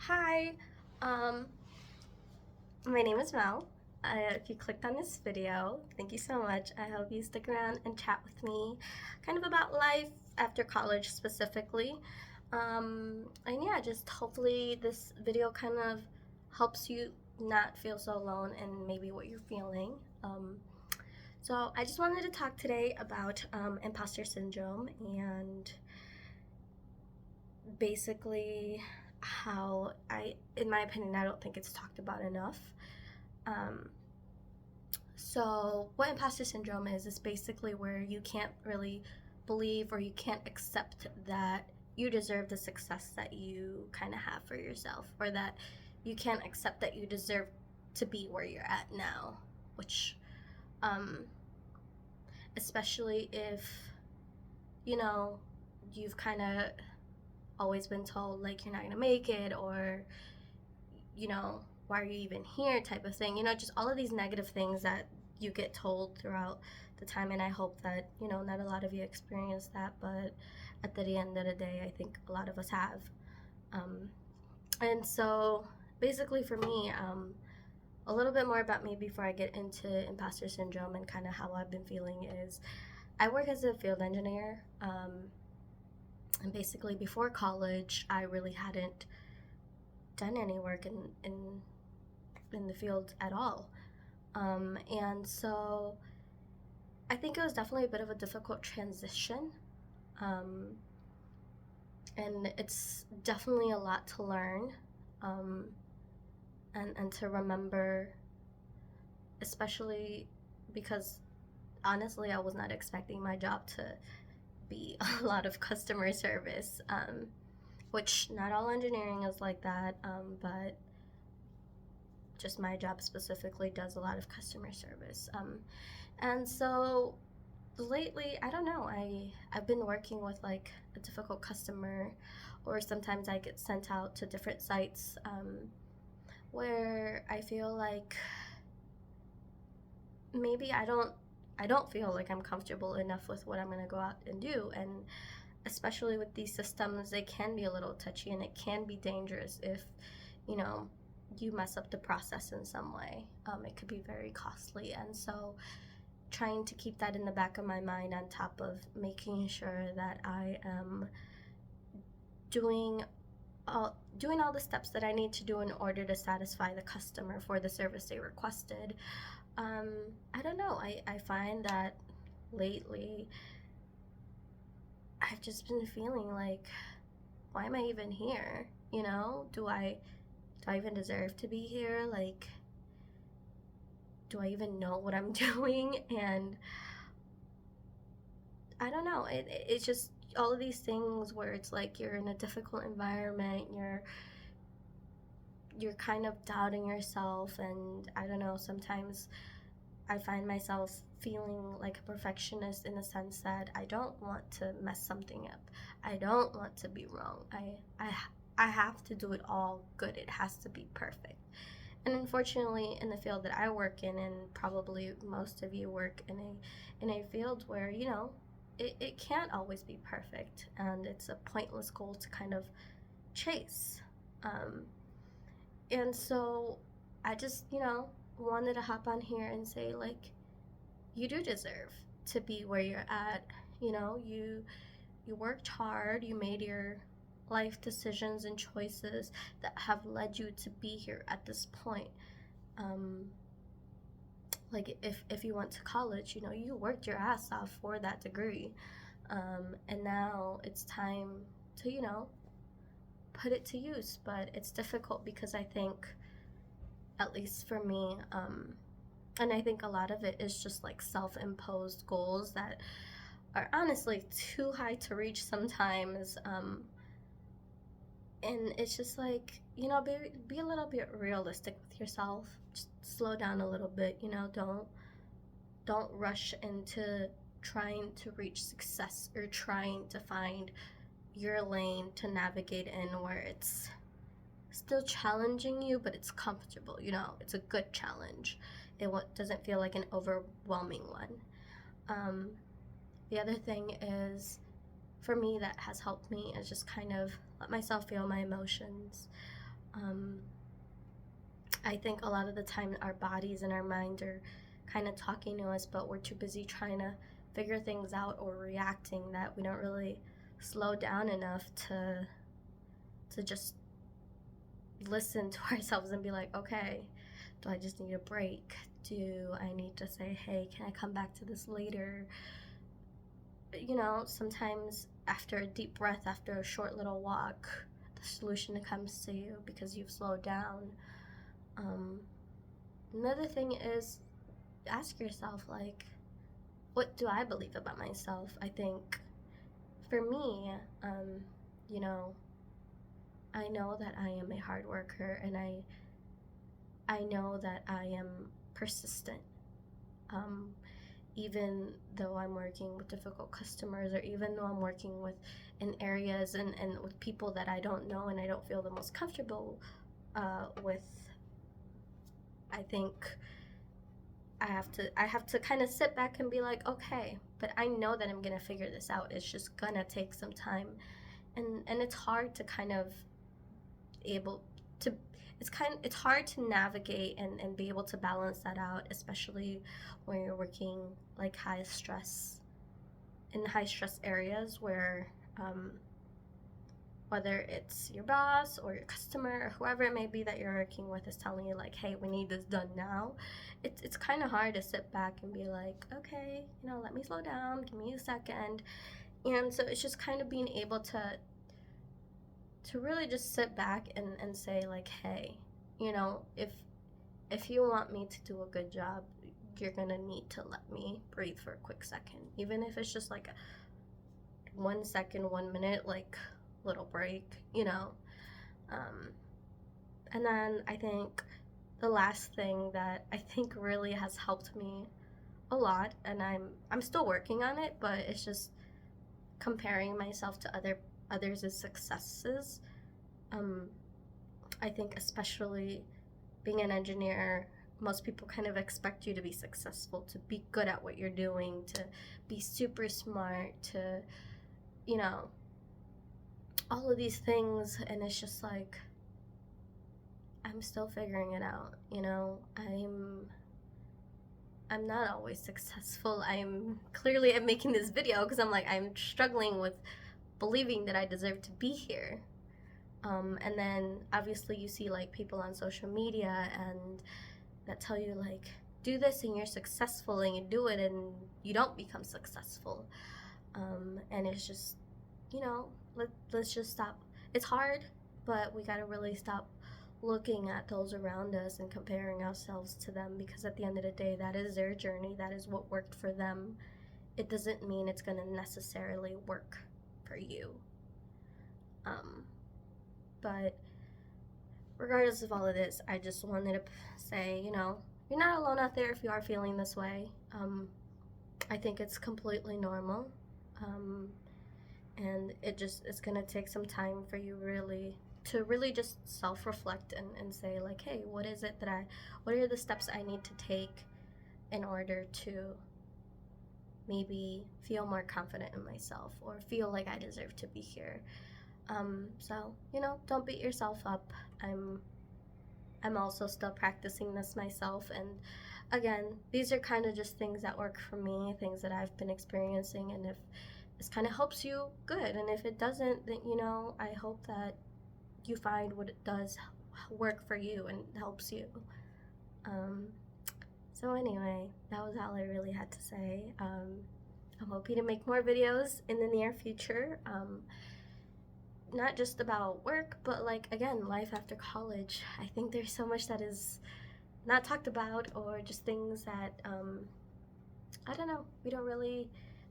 Hi, um, my name is Mel. If you clicked on this video, thank you so much. I hope you stick around and chat with me kind of about life after college specifically. And yeah, just hopefully this video kind of helps you not feel so alone and maybe what you're feeling. So I just wanted to talk today about imposter syndrome and basically how in my opinion, I don't think it's talked about enough. Um, so, what imposter syndrome is basically where you can't really believe or you can't accept that you deserve the success that you kind of have for yourself, or that you can't accept that you deserve to be where you're at now, which, um, especially if, you know, you've kind of always been told like you're not gonna make it, or why are you even here type of thing, just all of these negative things that you get told throughout the time. And I hope that not a lot of you experience that, but at the end of the day, I think a lot of us have. And so basically for me, a little bit more about me before I get into imposter syndrome and kind of how I've been feeling is I work as a field engineer. And basically before college I really hadn't done any work in the field at all. And so I think it was definitely a bit of a difficult transition. Um, and it's definitely a lot to learn, um, and to remember, especially because honestly, I was not expecting my job to be a lot of customer service, which not all engineering is like that, but just my job specifically does a lot of customer service. And so lately, I don't know, I've been working with like a difficult customer, or sometimes I get sent out to different sites, where I feel like maybe I don't feel like I'm comfortable enough with what I'm going to go out and do. And especially with these systems, they can be a little touchy and it can be dangerous if you know you mess up the process in some way. It could be very costly. And so trying to keep that in the back of my mind, on top of making sure that I am doing all the steps that I need to do in order to satisfy the customer for the service they requested. um, I don't know, I find that lately I've just been feeling like, why am I even here? Do I even deserve to be here? Like, do I even know what I'm doing? And I don't know. It's just all of these things where it's like you're in a difficult environment. You're kind of doubting yourself, and I don't know. Sometimes I find myself feeling like a perfectionist in the sense that I don't want to mess something up. I don't want to be wrong. I have to do it all good. It has to be perfect. And unfortunately, in the field that I work in, and probably most of you work in a field where it can't always be perfect, and it's a pointless goal to kind of chase. Um, and so I just wanted to hop on here and say, like, you do deserve to be where you're at. You worked hard, you made your life decisions and choices that have led you to be here at this point. um, like, if you went to college, you worked your ass off for that degree. And now it's time to put it to use. But it's difficult because I think, at least for me, and I think a lot of it is just like self-imposed goals that are honestly too high to reach sometimes. And it's just like, be a little bit realistic with yourself. Just slow down a little bit. Don't rush into trying to reach success, or trying to find your lane to navigate in, where it's still challenging you, but it's comfortable. It's a good challenge. It doesn't feel like an overwhelming one. um, the other thing is, for me, that has helped me, is just kind of let myself feel my emotions. I think a lot of the time our bodies and our minds are kind of talking to us, but we're too busy trying to figure things out or reacting that we don't really slow down enough to just listen to ourselves and be like, okay, do I just need a break? Do I need to say, hey, can I come back to this later? You know, sometimes after a deep breath, after a short little walk, the solution comes to you because you've slowed down. Another thing is ask yourself, like, what do I believe about myself? I think for me, you know, I know that I am a hard worker, and I know that I am persistent. Even though I'm working with difficult customers, or even though I'm working with in areas and with people that I don't know and I don't feel the most comfortable with, I think I have to kind of sit back and be like, okay, but I know that I'm gonna figure this out. It's just gonna take some time, and it's hard to kind of able to it's hard to navigate and be able to balance that out, especially when you're working like high stress areas where whether it's your boss or your customer or whoever it may be that you're working with is telling you like, hey, we need this done now. It's kind of hard to sit back and be like, okay, you know, let me slow down, give me a second. And so it's just kind of being able to really just sit back and say like, hey, you know, if you want me to do a good job, you're gonna need to let me breathe for a quick second, even if it's just like a 1 second, 1 minute, like little break, you know. And then I think the last thing that I think really has helped me a lot, and I'm still working on it, but it's just comparing myself to others' successes. I think especially being an engineer, most people kind of expect you to be successful, to be good at what you're doing, to be super smart, to, you know, all of these things. And it's just like, I'm still figuring it out, you know. I'm not always successful. I'm making this video because I'm struggling with believing that I deserve to be here. And then obviously you see like people on social media and that tell you like, do this and you're successful, and you do it and you don't become successful. And it's just, you know, let's just stop. It's hard, but we gotta really stop looking at those around us and comparing ourselves to them, because at the end of the day, that is their journey, that is what worked for them. It doesn't mean it's gonna necessarily work for you. But regardless of all of this, I just wanted to say, you know, you're not alone out there if you are feeling this way. I think it's completely normal. And it's gonna take some time for you to really just self-reflect and say like, hey, what are the steps I need to take in order to maybe feel more confident in myself or feel like I deserve to be here. So, you know, don't beat yourself up. I'm also still practicing this myself, and again, these are kind of just things that work for me, things that I've been experiencing, and if this kind of helps you, good, and if it doesn't, then, you know, I hope that you find what it does work for you and helps you. So anyway, that was all I really had to say. I'm hoping to make more videos in the near future. Not just about work, but like, again, life after college. I think there's so much that is not talked about, or just things that, I don't know, we don't really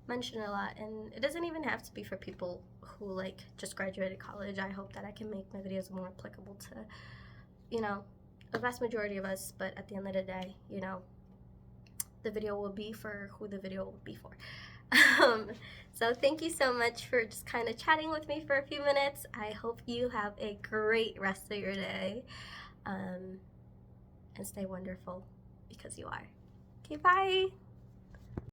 mention a lot. And it doesn't even have to be for people who like just graduated college. I hope that I can make my videos more applicable to, you know, a vast majority of us, but at the end of the day, you know, the video will be for who the video will be for. So thank you so much for just kind of chatting with me for a few minutes. I hope you have a great rest of your day, and stay wonderful, because you are. Okay, bye.